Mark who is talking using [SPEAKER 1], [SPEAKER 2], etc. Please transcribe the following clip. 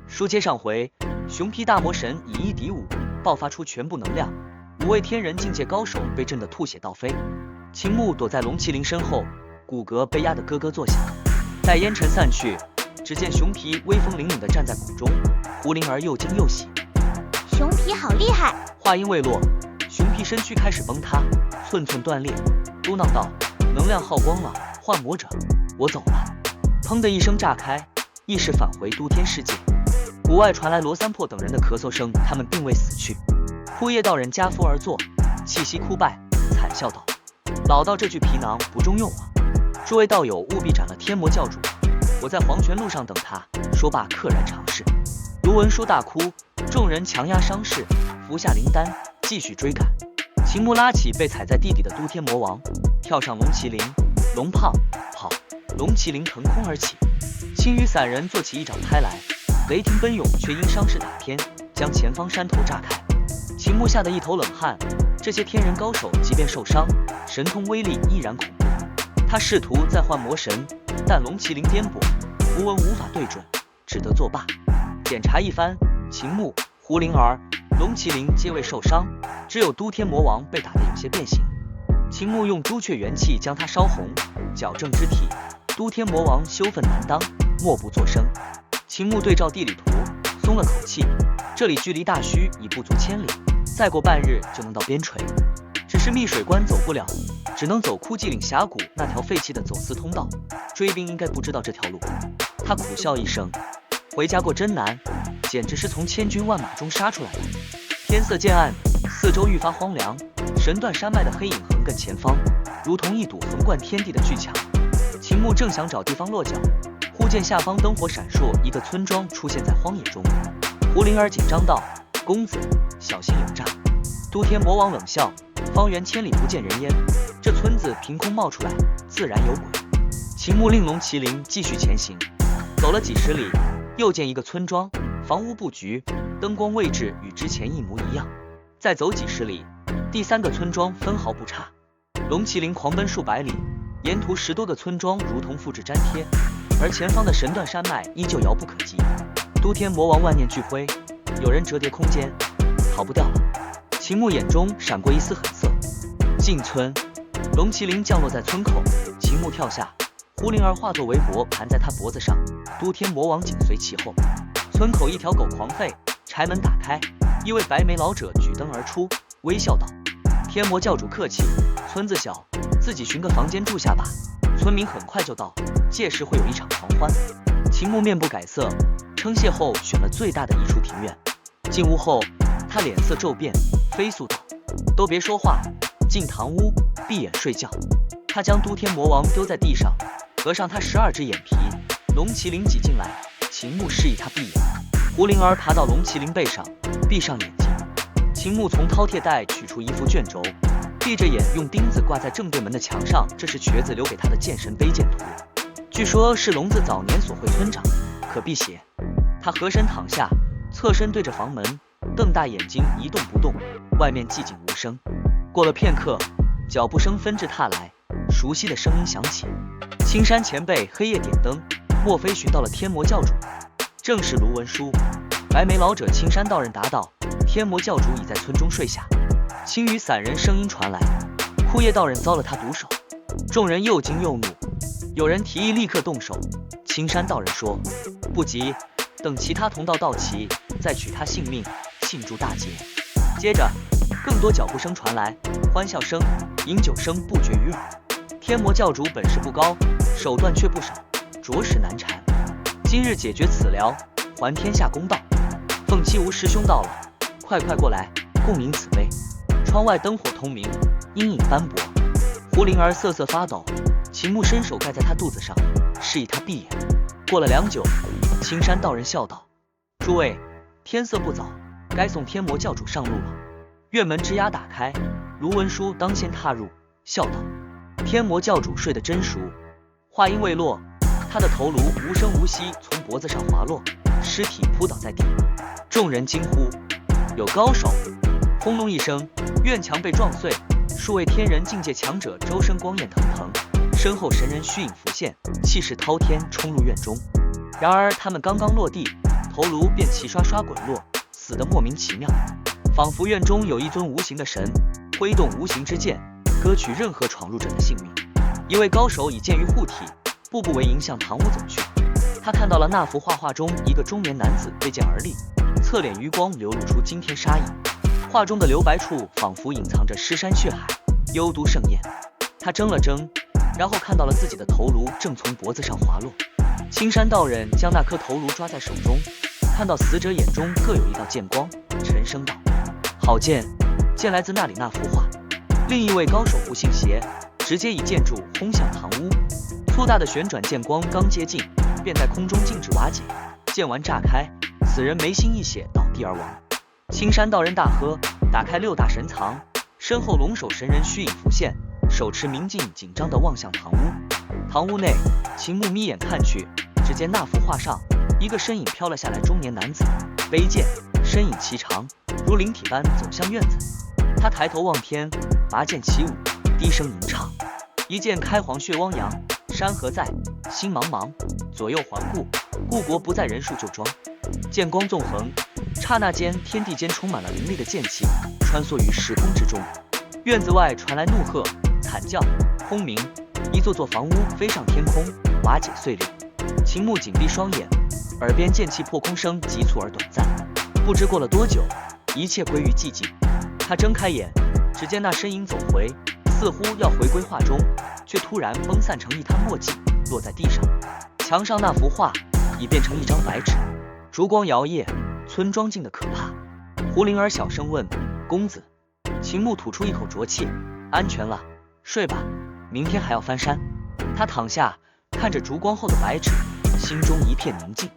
[SPEAKER 1] 书接上回，熊皮大魔神以一敌五，爆发出全部能量，5位天人境界高手被震得吐血倒飞。秦牧躲在龙麒麟身后，骨骼被压得咯咯作响。待烟尘散去，只见熊皮威风凛凛地站在谷中，胡灵儿又惊又喜。
[SPEAKER 2] 熊皮好厉害！
[SPEAKER 1] 话音未落，熊皮身躯开始崩塌，寸寸断裂，嘟囔道：“能量耗光了，幻魔者，我走了。”砰的一声炸开，意识返回都天世界。谷外传来罗三破等人的咳嗽声，他们并未死去。枯叶道人家扶而坐，气息枯败，惨笑道：“老道这具皮囊不中用啊！诸位道友务必斩了天魔教主，我在黄泉路上等他。”说罢溘然长逝。卢文书大哭，众人强压伤势，服下灵丹，继续追赶。秦牧拉起被踩在地底的都天魔王，跳上龙麒麟，龙胖跑，龙麒麟腾空而起。青羽散人做起一掌拍来，雷霆奔涌，却因伤势打偏，将前方山头炸开。秦牧吓得一头冷汗，这些天人高手即便受伤，神通威力依然恐怖。他试图再换魔神，但龙麒麟颠簸，符文无法对准，只得作罢。检查一番，秦牧、胡灵儿、龙麒麟皆未受伤，只有都天魔王被打得有些变形。秦牧用朱雀元气将他烧红，矫正肢体。都天魔王羞愤难当，默不作声。秦牧对照地理图，松了口气，这里距离大虚已不足1000里，再过半日就能到边陲。只是密水关走不了，只能走枯寂岭峡谷那条废弃的走私通道，追兵应该不知道这条路。他苦笑一声，回家过真难，简直是从千军万马中杀出来的。天色渐暗，四周愈发荒凉，神断山脉的黑影横亘前方，如同一堵横贯天地的巨墙。秦牧正想找地方落脚，忽见下方灯火闪烁，一个村庄出现在荒野中。胡灵儿紧张道：“公子，小心有诈！”都天魔王冷笑：“方圆千里不见人烟，这村子凭空冒出来，自然有鬼。”秦牧令龙麒麟继续前行，走了几十里，又见一个村庄，房屋布局、灯光位置与之前一模一样。再走几十里，第3个村庄分毫不差。龙麒麟狂奔数百里，沿途10多个村庄如同复制粘贴，而前方的神断山脉依旧遥不可及。都天魔王万念俱灰，有人折叠空间，逃不掉了。秦牧眼中闪过一丝狠色。进村，龙麒麟降落在村口，秦牧跳下，胡灵儿化作围脖盘在他脖子上，都天魔王紧随其后。村口一条狗狂吠，柴门打开，一位白眉老者举灯而出，微笑道：“天魔教主客气，村子小，自己寻个房间住下吧。村民很快就到，届时会有一场狂欢。”秦牧面不改色，称谢后选了最大的一处庭院。进屋后，他脸色骤变，飞速道：“都别说话，进堂屋，闭眼睡觉。”他将都天魔王丢在地上，合上他12只眼皮。龙麒麟挤进来，秦牧示意他闭眼。胡灵儿爬到龙麒麟背上，闭上眼睛。秦牧从饕餮袋取出一副卷轴，闭着眼用钉子挂在正对门的墙上，这是瘸子留给他的剑神卑贱图，据说是聋子早年所绘村长，可辟邪。他合身躺下，侧身对着房门，瞪大眼睛一动不动，外面寂静无声。过了片刻，脚步声纷至沓来，熟悉的声音响起：“青山前辈黑夜点灯，莫非寻到了天魔教主？”正是卢文书。白眉老者青山道人答道：“天魔教主已在村中睡下。”青羽散人声音传来：“枯叶道人遭了他毒手。”众人又惊又怒，有人提议立刻动手。青山道人说：“不急，等其他同道到齐，再取他性命，庆祝大捷。”接着更多脚步声传来，欢笑声、饮酒声不绝于耳。天魔教主本事不高，手段却不少，着实难缠。今日解决此寮，还天下公道。凤七无师兄到了，快过来，共饮此杯。窗外灯火通明，阴影斑驳。胡灵儿瑟瑟发抖，秦牧伸手盖在他肚子上，示意他闭眼。过了良久，青山道人笑道：“诸位，天色不早，该送天魔教主上路了。”院门吱呀打开，卢文书当先踏入，笑道：“天魔教主睡得真熟。”话音未落，他的头颅无声无息从脖子上滑落，尸体扑倒在地。众人惊呼：“有高手！”轰隆一声，院墙被撞碎，数位天人境界强者周身光焰腾腾，身后神人虚影浮现，气势滔天，冲入院中。然而他们刚刚落地，头颅便齐刷刷滚落，死得莫名其妙，仿佛院中有一尊无形的神，挥动无形之剑，割取任何闯入者的性命。一位高手以剑于护体，步步为营向堂屋走去。他看到了那幅画画中一个中年男子背剑而立，侧脸余光流露出惊天杀意。画中的留白处仿佛隐藏着尸山血海，幽毒盛宴。他怔了怔，然后看到了自己的头颅正从脖子上滑落。青山道人将那颗头颅抓在手中，看到死者眼中各有一道剑光，沉声道：好剑，剑来自那里那幅画。另一位高手不信邪，直接以剑柱轰向堂屋，粗大的旋转剑光刚接近，便在空中静止瓦解，剑丸炸开，死人没心一血倒地而亡。青山道人大喝，打开6大神藏，身后龙首神人虚影浮现，手持明镜紧张地望向堂屋。堂屋内，秦牧眯眼看去，只见那幅画上一个身影飘了下来，中年男子背剑，身影颀长，如灵体般走向院子。他抬头望天，拔剑起舞，低声吟唱：一剑开黄血汪洋，山河在，心茫茫，左右环顾，故国不在人数就装。剑光纵横，刹那间天地间充满了凌厉的剑气，穿梭于时空之中。院子外传来怒喝、惨叫、轰鸣，一座座房屋飞上天空，瓦解碎裂。秦牧紧闭双眼，耳边剑气破空声急促而短暂。不知过了多久，一切归于寂静。他睁开眼，只见那身影走回，似乎要回归画中，却突然崩散成一滩墨迹，落在地上。墙上那幅画已变成一张白纸，烛光摇曳，村庄静得可怕。胡灵儿小声问：公子？秦牧吐出一口浊气：安全了，睡吧，明天还要翻山。他躺下，看着烛光后的白纸，心中一片宁静。